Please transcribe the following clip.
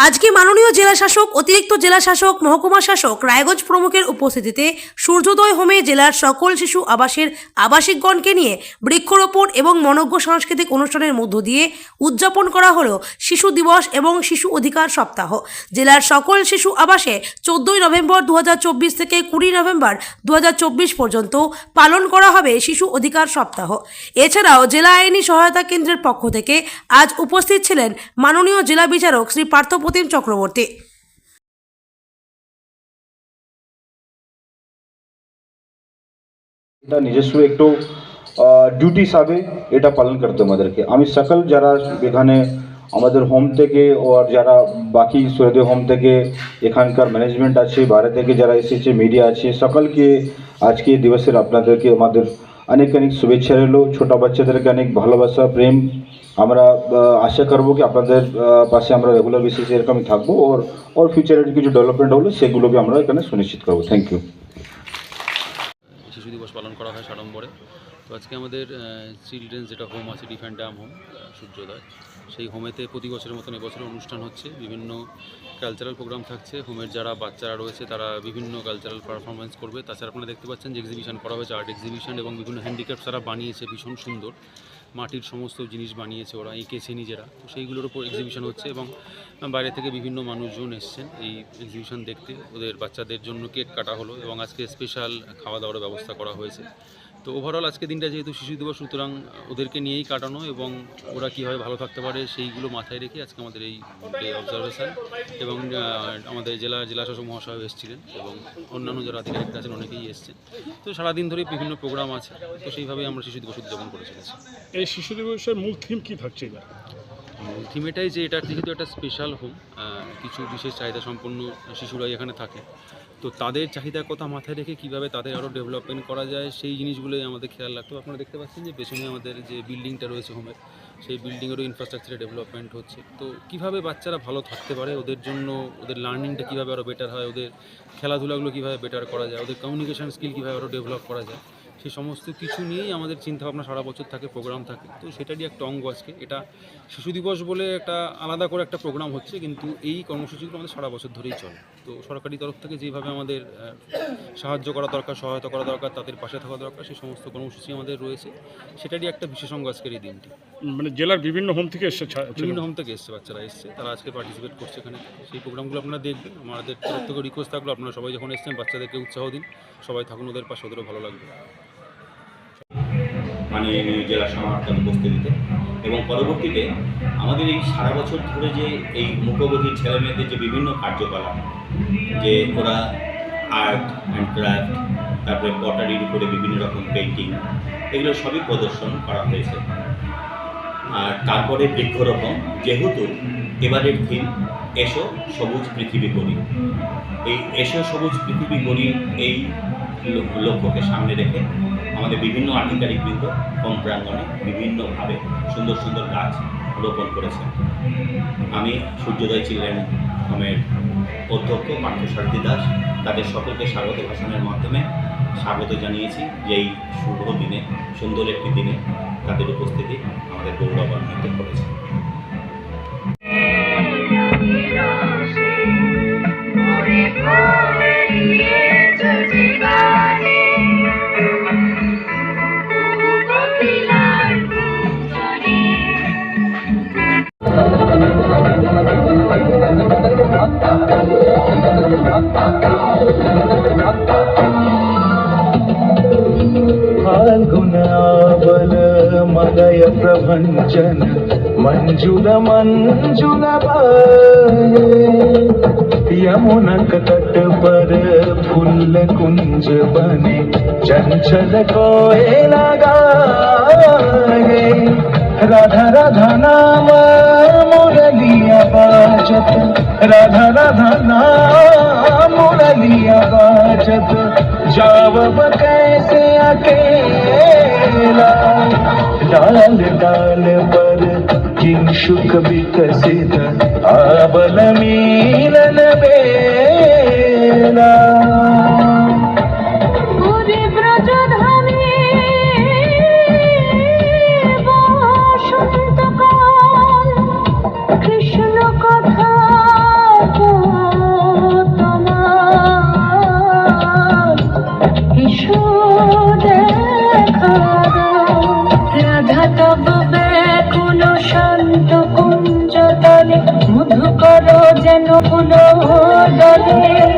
আজকে মাননীয় জেলা শাসক, অতিরিক্ত জেলা শাসক, মহকুমা শাসক, রায়গঞ্জ প্রমুখের উপস্থিতিতে সূর্যোদয় হোমে জেলার সকল শিশু আবাসের আবাসিকগণকে নিয়ে বৃক্ষরোপণ এবং মনোজ্ঞ সাংস্কৃতিক অনুষ্ঠানের মধ্য দিয়ে উদযাপন করা হলো শিশু দিবস এবং শিশু অধিকার সপ্তাহ। জেলার সকল শিশু আবাসে 14 নভেম্বর 2024 থেকে 20 নভেম্বর 2024 পর্যন্ত পালন করা হবে শিশু অধিকার সপ্তাহ। এছাড়াও জেলা আইনি সহায়তা কেন্দ্রের পক্ষ থেকে আজ উপস্থিত ছিলেন মাননীয় জেলা বিচারক শ্রী পার্থপ্রতিম চক্রবর্তী। এটা নিজস্ব একটু ডিউটি হিসাবে এটা পালন করতে আমাদেরকে। আমি সকল যারা এখানে আমাদের হোম থেকে আর যারা বাকি সূর্যোদয় হোম থেকে এখানকার ম্যানেজমেন্ট আছে, বাইরে থেকে যারা এসেছে, মিডিয়া আছে, সকলকে আজকে দিবসের আপনাদেরকে আমাদের অনেক অনেক শুভেচ্ছা রইল। ছোটো বাচ্চাদেরকে অনেক ভালোবাসা, প্রেম। আমরা আশা করবো কি আপনাদের পাশে আমরা রেগুলার বেসিসে এরকমই থাকবো, ওর ফিউচারের কিছু ডেভেলপমেন্ট হলে সেগুলোকে আমরা এখানে সুনিশ্চিত করবো। Thank you. শিশু দিবস পালন করা হয় সাড়ম্বরে। তো আজকে আমাদের চিলড্রেন্স যেটা হোম আছে, ডিফেন্ড ড্যাম হোম সূর্যোদয়, সেই হোমেতে প্রতি বছরের মতন এবছর অনুষ্ঠান হচ্ছে। বিভিন্ন কালচারাল প্রোগ্রাম থাকছে। হোমের যারা বাচ্চারা রয়েছে তারা বিভিন্ন কালচারাল পারফরমেন্স করবে। তাছাড়া আপনারা দেখতে পাচ্ছেন যে এক্সিবিশন করা হয়েছে, আর্ট এক্সিবিশন, এবং বিভিন্ন হ্যান্ডিক্রাফট তারা বানিয়েছে, ভীষণ সুন্দর মাটির সমস্ত জিনিস বানিয়েছে, ওরা এঁকেছে নিজেরা। তো সেইগুলোর উপর এক্সিবিশন হচ্ছে এবং বাইরে থেকে বিভিন্ন মানুষজন এসছেন এই এক্সিবিশন দেখতে। ওদের বাচ্চাদের জন্য কেক কাটা হলো এবং আজকে স্পেশাল খাওয়া দাওয়ার ব্যবস্থা করা হয়েছে। তো ওভারঅল আজকে দিনটা যেহেতু শিশু দিবস, সুতরাং ওদেরকে নিয়েই কাটানো এবং ওরা কীভাবে ভালো থাকতে পারে সেইগুলো মাথায় রেখে আজকে আমাদের এই অবজারভেশন। এবং আমাদের জেলা শাসক মহাশয় এসেছিলেন এবং অন্যান্য যারা আধিকারিক আছেন অনেকেই এসছেন। তো সারাদিন ধরে বিভিন্ন প্রোগ্রাম আছে। তো সেইভাবেই আমরা শিশু দিবস উদযাপন করে চলেছি। এই শিশু দিবসের মূল থিম কী থাকছে এবার? মূল থিম এটাই যে এটা যেহেতু একটা স্পেশাল হোম, কিছু বিশেষ চাহিদা সম্পন্ন শিশুরাই এখানে থাকে। তো তাদের চাহিদার কথা মাথায় রেখে কীভাবে তাদের আরও ডেভেলপমেন্ট করা যায় সেই জিনিসগুলোই আমাদের খেয়াল রাখতে হবে। আপনারা দেখতে পাচ্ছেন যে পেছনে আমাদের যে বিল্ডিংটা রয়েছে হোমের, সেই বিল্ডিংয়েরও ইনফ্রাস্ট্রাকচারে ডেভেলপমেন্ট হচ্ছে। তো কীভাবে বাচ্চারা ভালো থাকতে পারে, ওদের জন্য ওদের লার্নিংটা কীভাবে আরও বেটার হয়, ওদের খেলাধুলাগুলো কীভাবে বেটার করা যায়, ওদের কমিউনিকেশান স্কিল কীভাবে আরও ডেভেলপ করা যায়, সেই সমস্ত কিছু নিয়েই আমাদের চিন্তাভাবনা সারা বছর থাকে, প্রোগ্রাম থাকে। তো সেটারই একটা অঙ্গ আজকে। এটা শিশু দিবস বলে একটা আলাদা করে একটা প্রোগ্রাম হচ্ছে, কিন্তু এই কর্মসূচিগুলো আমাদের সারা বছর ধরেই চলে। তো সরকারি তরফ থেকে যেভাবে আমাদের সাহায্য করা দরকার, সহায়তা করা দরকার, তাদের পাশে থাকা দরকার, সেই সমস্ত কর্মসূচি আমাদের রয়েছে। সেটারই একটা বিশেষ অঙ্গ আজকের এই দিনটি। মানে জেলার বিভিন্ন হোম থেকে এসছে, বিভিন্ন হোম থেকে এসছে, বাচ্চারা এসছে, তারা আজকে পার্টিসিপেট করছে এখানে। সেই প্রোগ্রামগুলো আপনারা দেখবেন। আমাদের তরফ থেকে রিকোয়েস্ট থাকলো আপনারা সবাই যখন এসছেন বাচ্চাদেরকে উৎসাহ দিন, সবাই থাকুন ওদের পাশে, ওদেরও ভালো লাগবে। মাননীয় জেলা সমাহর্তার উপস্থিতিতে এবং পরবর্তীতে আমাদের এই সারা বছর ধরে যে এই মুখোমুখি ছেলেমেয়েদের যে বিভিন্ন কার্যকলাপ, যে ওরা আর্ট অ্যান্ড ক্রাফট, তারপরে পটারির উপরে বিভিন্ন রকম পেইন্টিং, এগুলো সবই প্রদর্শন করা হয়েছে। আর তারপরে বৃক্ষরোপণ, যেহেতু এবারের থিম এসো সবুজ পৃথিবী গড়ি। এই এসো সবুজ পৃথিবী গড়ি এই লক্ষ্যকে সামনে রেখে আমাদের বিভিন্ন আধিকারিকবৃন্দ হোম প্রাঙ্গণে বিভিন্নভাবে সুন্দর সুন্দর গাছ রোপণ করেছে। আমি সূর্যোদয় চিলড্রেন হোমের অধ্যক্ষ পার্থসারথী দাস তাদের সকলকে স্বাগত ভাষণের মাধ্যমে স্বাগত জানিয়েছি যে এই শুভ দিনে, সুন্দর একটি দিনে তাদের উপস্থিতি আমাদের গৌরবান্বিত করেছে। फाल्गुनावल मलय प्रभंजन मंजुल मंजुल यमुनक तट पर फूल कुंज बने चंचल कोयला गाए राधा राधा नाम मुरलिया बाजत राधा राधा नाम मुरलिया बाजत जावब कैसे अकेला डाल डाल पर किंशुक विकसित आबल मीलन बेला কৃষ্ণ কথা जाने